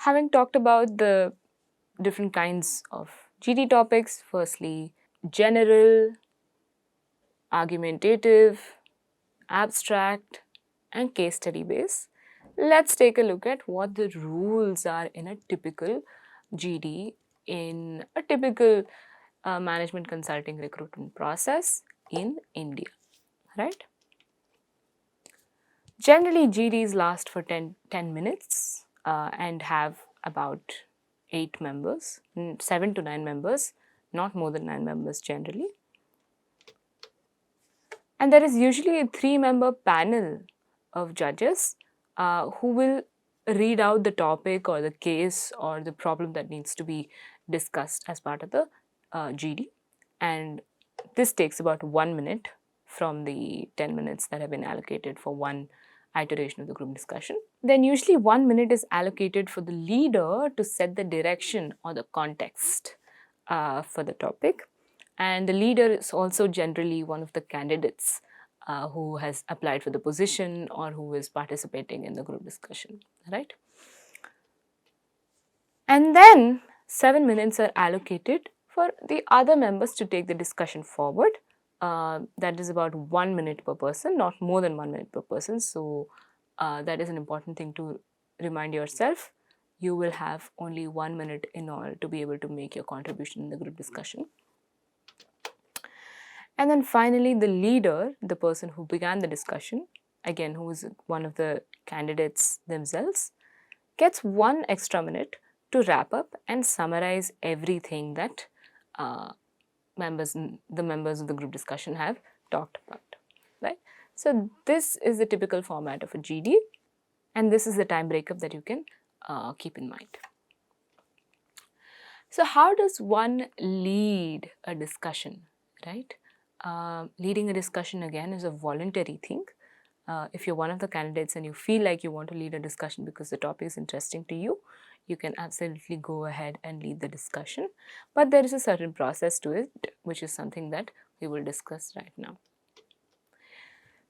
having talked about the different kinds of GD topics, firstly, general, argumentative, abstract, and case study based, let's take a look at what the rules are in a typical GD in a typical management consulting recruitment process in India, right? Generally, GDs last for 10 minutes and have about 8 members, 7 to 9 members, not more than 9 members generally. And there is usually a 3-member panel of judges who will read out the topic or the case or the problem that needs to be discussed as part of the GD. And this takes about 1 minute from the 10 minutes that have been allocated for one iteration of the group discussion. Then usually 1 minute is allocated for the leader to set the direction or the context for the topic. And the leader is also generally one of the candidates who has applied for the position or who is participating in the group discussion, right? And then 7 minutes are allocated for the other members to take the discussion forward. That is about 1 minute per person, not more than 1 minute per person. So that is an important thing to remind yourself. You will have only 1 minute in all to be able to make your contribution in the group discussion. And then finally, the leader, the person who began the discussion, again, who is one of the candidates themselves, gets 1 extra minute to wrap up and summarize everything that the members of the group discussion have talked about, right? So this is the typical format of a GD, and this is the time breakup that you can keep in mind. So how does one lead a discussion, right? Leading a discussion again is a voluntary thing. If you're one of the candidates and you feel like you want to lead a discussion because the topic is interesting to you, you can absolutely go ahead and lead the discussion. But there is a certain process to it, which is something that we will discuss right now.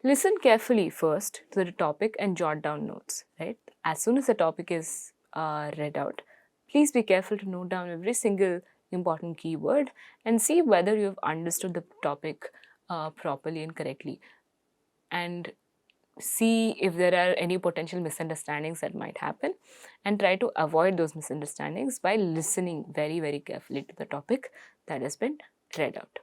Listen carefully first to the topic and jot down notes, right? As soon as the topic is read out, please be careful to note down every single important keyword and see whether you have understood the topic properly and correctly, and see if there are any potential misunderstandings that might happen, and try to avoid those misunderstandings by listening very, very carefully to the topic that has been read out.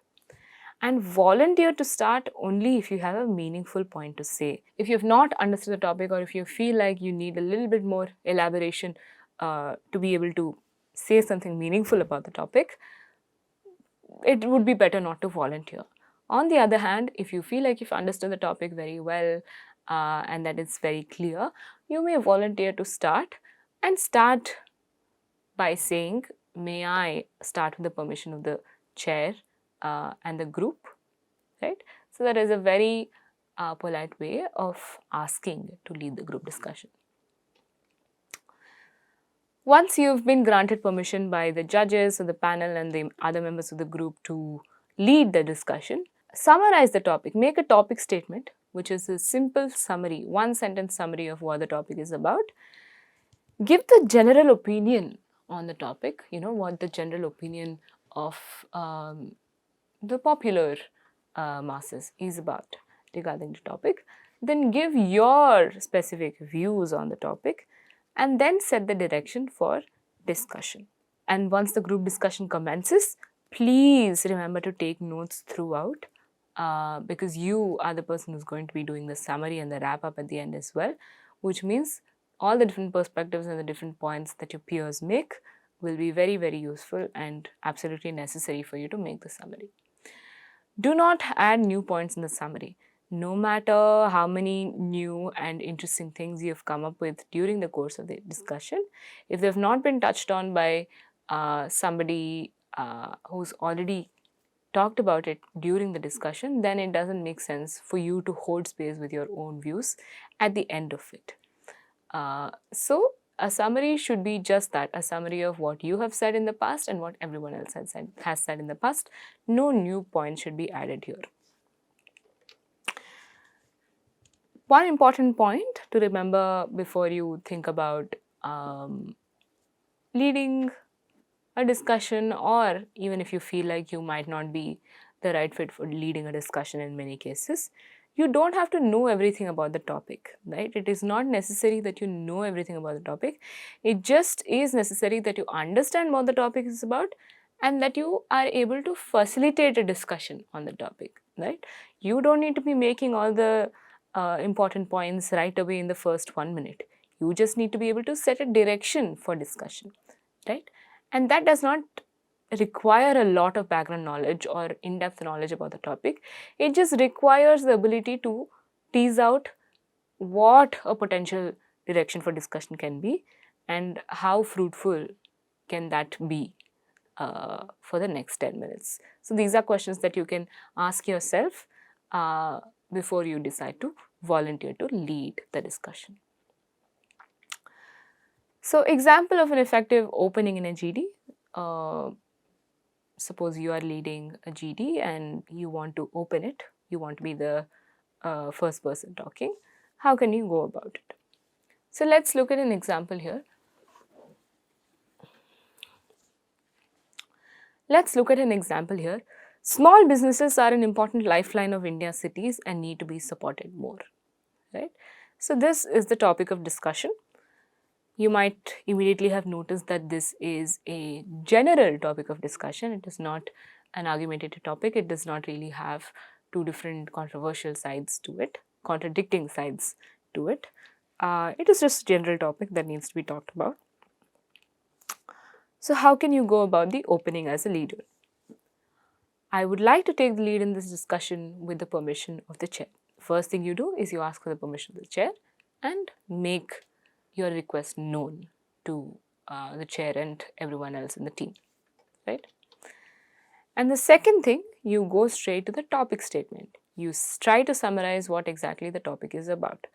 And volunteer to start only if you have a meaningful point to say. If you have not understood the topic, or if you feel like you need a little bit more elaboration to be able to say something meaningful about the topic, it would be better not to volunteer. On the other hand, if you feel like you've understood the topic very well and that it's very clear, you may volunteer to start, and start by saying, may I start with the permission of the chair and the group, right? So that is a very polite way of asking to lead the group discussion. Once you've been granted permission by the judges or the panel and the other members of the group to lead the discussion, summarize the topic. Make a topic statement, which is a simple summary, 1-sentence summary of what the topic is about. Give the general opinion on the topic, what the general opinion of the popular masses is about regarding the topic. Then give your specific views on the topic, and then set the direction for discussion. And once the group discussion commences, please remember to take notes throughout because you are the person who's going to be doing the summary and the wrap up at the end as well, which means all the different perspectives and the different points that your peers make will be very, very useful and absolutely necessary for you to make the summary. Do not add new points in the summary. No matter how many new and interesting things you have come up with during the course of the discussion, if they have not been touched on by somebody who's already talked about it during the discussion, then it doesn't make sense for you to hold space with your own views at the end of it. So a summary should be just that, a summary of what you have said in the past and what everyone else has said in the past. No new points should be added here. One important point to remember before you think about leading a discussion, or even if you feel like you might not be the right fit for leading a discussion in many cases, you don't have to know everything about the topic, right? It is not necessary that you know everything about the topic. It just is necessary that you understand what the topic is about and that you are able to facilitate a discussion on the topic, right? You don't need to be making all the important points right away in the first 1 minute. You just need to be able to set a direction for discussion, right? And that does not require a lot of background knowledge or in-depth knowledge about the topic. It just requires the ability to tease out what a potential direction for discussion can be and how fruitful can that be for the next 10 minutes. So these are questions that you can ask yourself before you decide to volunteer to lead the discussion. So example of an effective opening in a GD. Suppose you are leading a GD and you want to open it. You want to be the first person talking. How can you go about it? So let's look at an example here. Small businesses are an important lifeline of India's cities and need to be supported more, right? So this is the topic of discussion. You might immediately have noticed that this is a general topic of discussion. It is not an argumentative topic. It does not really have two different controversial sides to it, contradicting sides to it. It is just a general topic that needs to be talked about. So how can you go about the opening as a leader? I would like to take the lead in this discussion with the permission of the chair. First thing you do is you ask for the permission of the chair and make your request known to the chair and everyone else in the team, right? And the second thing, you go straight to the topic statement. You try to summarize what exactly the topic is about.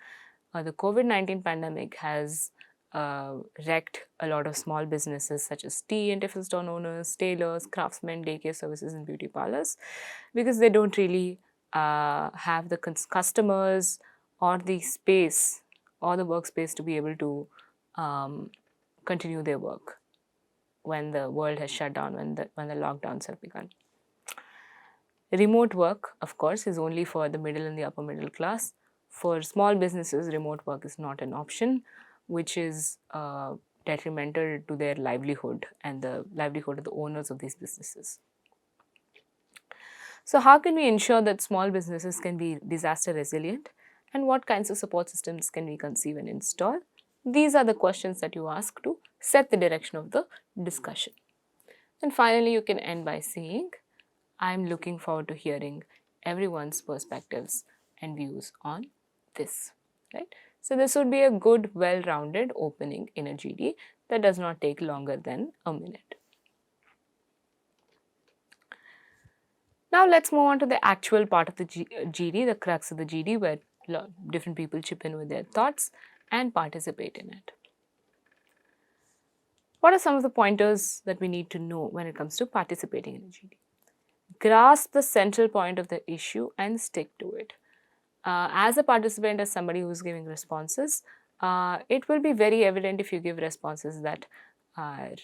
The COVID-19 pandemic has wrecked a lot of small businesses such as tea and tiffin store owners, tailors, craftsmen, daycare services and beauty parlors, because they don't really have the customers or the space or the workspace to be able to continue their work when the world has shut down, when the lockdowns have begun. Remote work, of course, is only for the middle and the upper middle class. For small businesses, remote work is not an option, which is detrimental to their livelihood and the livelihood of the owners of these businesses. So how can we ensure that small businesses can be disaster resilient, and what kinds of support systems can we conceive and install? These are the questions that you ask to set the direction of the discussion. And finally, you can end by saying, I'm looking forward to hearing everyone's perspectives and views on this, right? So this would be a good, well-rounded opening in a GD that does not take longer than a minute. Now let's move on to the actual part of the GD, the crux of the GD, where different people chip in with their thoughts and participate in it. What are some of the pointers that we need to know when it comes to participating in a GD? Grasp the central point of the issue and stick to it. As a participant, as somebody who's giving responses, it will be very evident if you give responses that are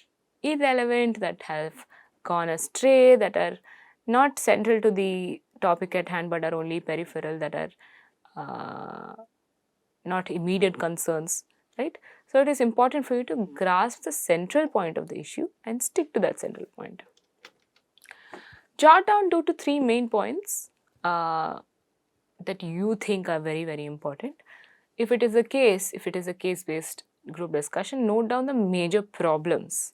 irrelevant, that have gone astray, that are not central to the topic at hand but are only peripheral, that are not immediate concerns, right? So it is important for you to grasp the central point of the issue and stick to that central point. Jot down 2 to 3 main points that you think are very, very important. If it is a case-based group discussion, note down the major problems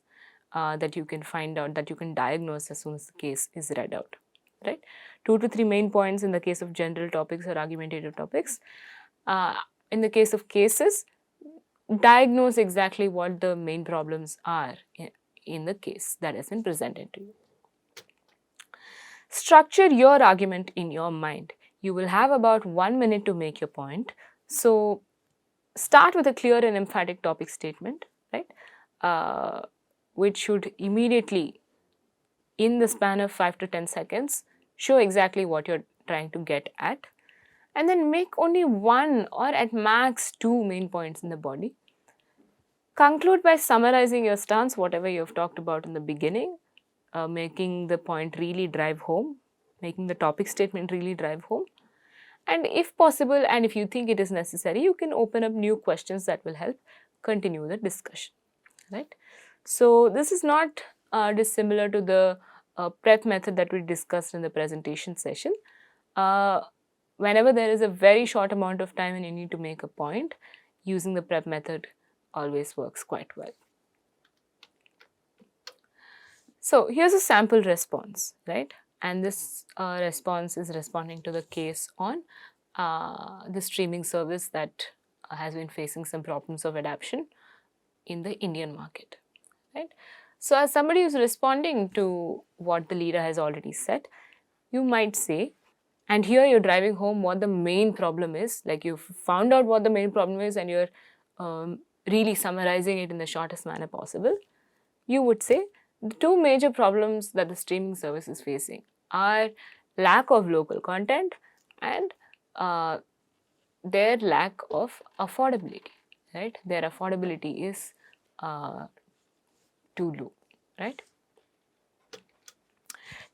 that you can find out, that you can diagnose as soon as the case is read out, right? 2 to 3 main points in the case of general topics or argumentative topics. In the case of cases, diagnose exactly what the main problems are in the case that has been presented to you. Structure your argument in your mind. You will have about 1 minute to make your point. So start with a clear and emphatic topic statement, right? Which should immediately, in the span of 5 to 10 seconds, show exactly what you're trying to get at. And then make only 1 or at max 2 main points in the body. Conclude by summarizing your stance, whatever you've talked about in the beginning, making the point really drive home, making the topic statement really drive home. And if possible, and if you think it is necessary, you can open up new questions that will help continue the discussion, right? So this is not dissimilar to the prep method that we discussed in the presentation session. Whenever there is a very short amount of time and you need to make a point, using the prep method always works quite well. So here's a sample response, right? And this response is responding to the case on the streaming service that has been facing some problems of adoption in the Indian market, right? So as somebody who's responding to what the leader has already said, you might say, and here you're driving home what the main problem is, like you've found out what the main problem is and you're really summarizing it in the shortest manner possible. You would say the two major problems that the streaming service is facing are lack of local content and their lack of affordability, right? Their affordability is too low, right?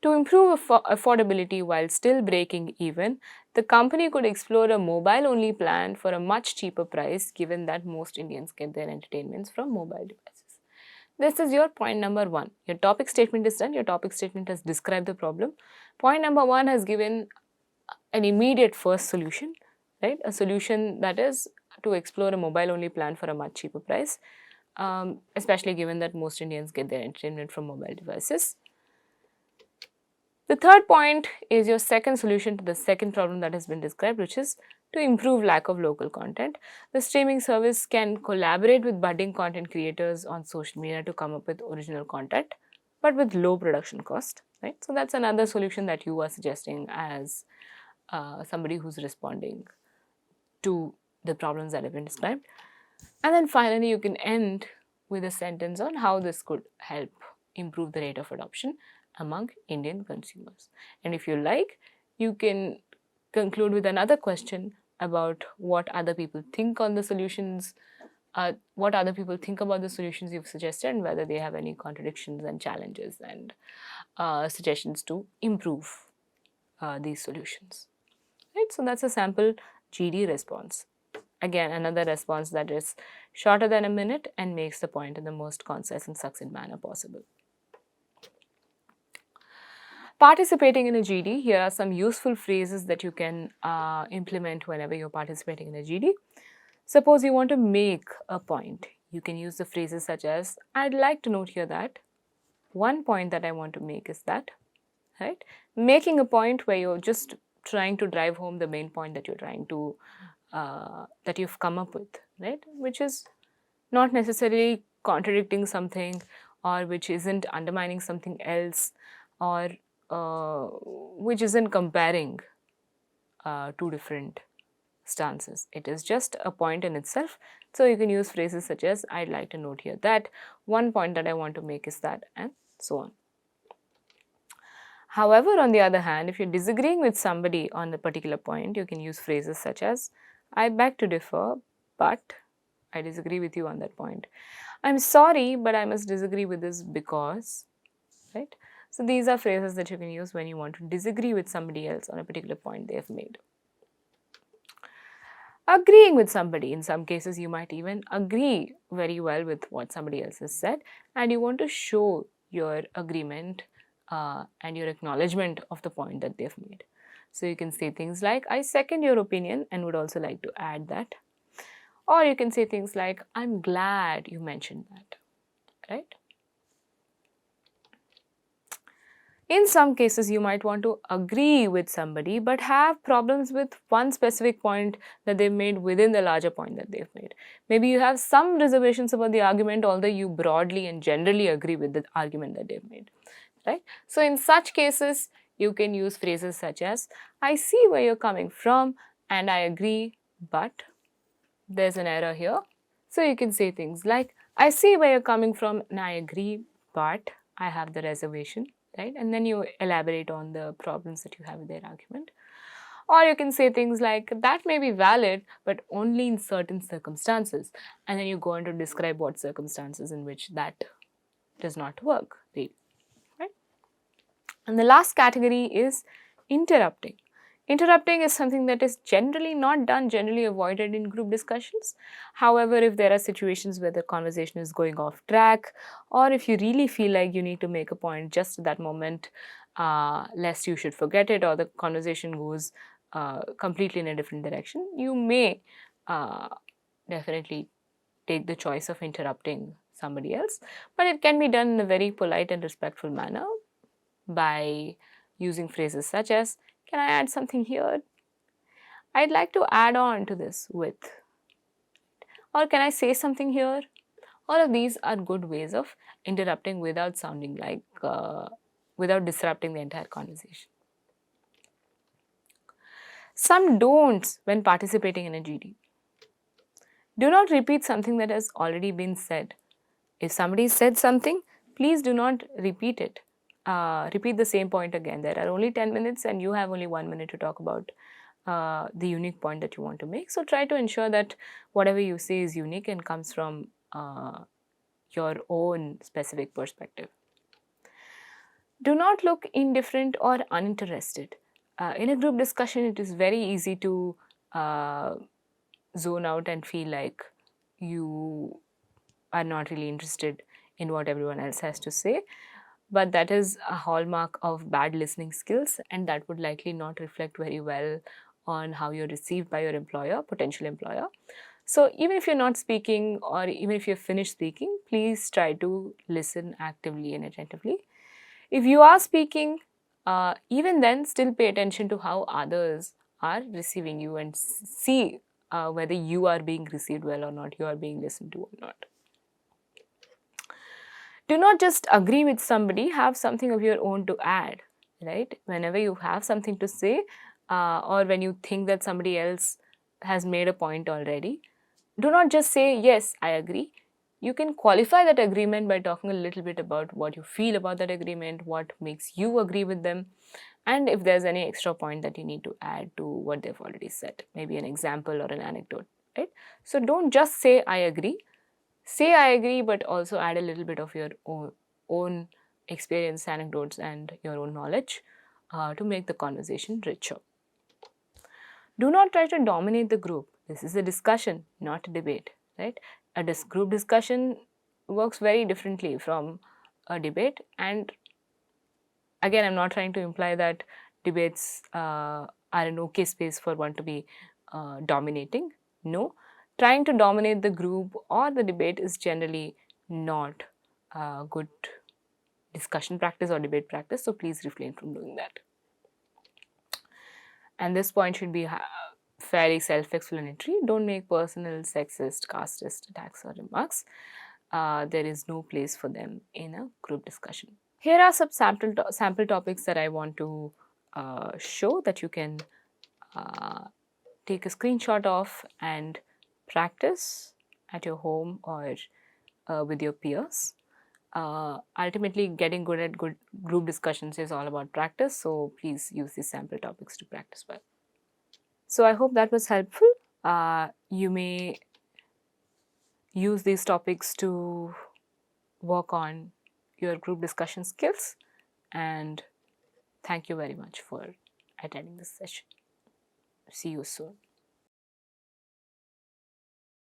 To improve affordability while still breaking even, the company could explore a mobile-only plan for a much cheaper price, given that most Indians get their entertainments from mobile devices. This is your point number one. Your topic statement is done. Your topic statement has described the problem. Point number one has given an immediate first solution, right? A solution that is to explore a mobile-only plan for a much cheaper price, especially given that most Indians get their entertainment from mobile devices. The third point is your second solution to the second problem that has been described, which is to improve lack of local content. The streaming service can collaborate with budding content creators on social media to come up with original content, but with low production cost, right? So that's another solution that you are suggesting as somebody who's responding to the problems that have been described. And then finally, you can end with a sentence on how this could help improve the rate of adoption among Indian consumers. And if you like, you can conclude with another question about what other people think on the solutions, what other people think about the solutions you've suggested, and whether they have any contradictions and challenges and suggestions to improve these solutions. Right? So that's a sample GD response. Again, another response that is shorter than a minute and makes the point in the most concise and succinct manner possible. Participating in a GD, here are some useful phrases that you can implement whenever you're participating in a GD. Suppose you want to make a point. You can use the phrases such as, I'd like to note here that, one point that I want to make is that, right? Making a point where you're just trying to drive home the main point that you're trying to, that you've come up with, right? Which is not necessarily contradicting something or which isn't undermining something else or which isn't comparing two different stances. It is just a point in itself. So you can use phrases such as, I'd like to note here that, one point that I want to make is that, and so on. However, on the other hand, if you're disagreeing with somebody on a particular point, you can use phrases such as, I beg to differ, but I disagree with you on that point. I'm sorry, but I must disagree with this because, right? So these are phrases that you can use when you want to disagree with somebody else on a particular point they have made. Agreeing with somebody, in some cases you might even agree very well with what somebody else has said and you want to show your agreement and your acknowledgement of the point that they've made. So you can say things like, I second your opinion and would also like to add that. Or you can say things like, I'm glad you mentioned that, right? In some cases, you might want to agree with somebody but have problems with one specific point that they've made within the larger point that they've made. Maybe you have some reservations about the argument, although you broadly and generally agree with the argument that they've made, right? So in such cases, you can use phrases such as, I see where you're coming from and I agree, but there's an error here. So you can say things like, I see where you're coming from and I agree, but I have the reservation. Right? And then you elaborate on the problems that you have with their argument. Or you can say things like, that may be valid, but only in certain circumstances. And then you go on to describe what circumstances in which that does not work, right? And the last category is interrupting. Interrupting is something that is generally not done, generally avoided in group discussions. However, if there are situations where the conversation is going off track, or if you really feel like you need to make a point just at that moment, lest you should forget it or the conversation goes completely in a different direction, you may definitely take the choice of interrupting somebody else. But it can be done in a very polite and respectful manner by using phrases such as, can I add something here? I'd like to add on to this with. Or can I say something here? All of these are good ways of interrupting without sounding like, without disrupting the entire conversation. Some don'ts when participating in a GD. Do not repeat something that has already been said. If somebody said something, please do not repeat it. Repeat the same point again. There are only 10 minutes and you have only 1 minute to talk about the unique point that you want to make. So try to ensure that whatever you say is unique and comes from your own specific perspective. Do not look indifferent or uninterested. In a group discussion, it is very easy to zone out and feel like you are not really interested in what everyone else has to say. But that is a hallmark of bad listening skills, and that would likely not reflect very well on how you're received by your employer, potential employer. So even if you're not speaking or even if you're finished speaking, please try to listen actively and attentively. If you are speaking, even then still pay attention to how others are receiving you and see whether you are being received well or not, you are being listened to or not. Do not just agree with somebody, have something of your own to add, right? Whenever you have something to say or when you think that somebody else has made a point already, do not just say, yes, I agree. You can qualify that agreement by talking a little bit about what you feel about that agreement, what makes you agree with them, and if there's any extra point that you need to add to what they've already said, maybe an example or an anecdote, right? So don't just say, I agree. Say I agree, but also add a little bit of your own experience, anecdotes, and your own knowledge to make the conversation richer. Do not try to dominate the group. This is a discussion, not a debate, right? A group discussion works very differently from a debate. And again, I'm not trying to imply that debates are an okay space for one to be dominating. No. Trying to dominate the group or the debate is generally not good discussion practice or debate practice. So please refrain from doing that. And this point should be fairly self-explanatory. Don't make personal, sexist, casteist attacks or remarks. There is no place for them in a group discussion. Here are some sample topics that I want to show that you can take a screenshot of and practice at your home or with your peers. Ultimately, getting good at good group discussions is all about practice, so please use these sample topics to practice well. So I hope that was helpful. You may use these topics to work on your group discussion skills, and thank you very much for attending this session. See you soon.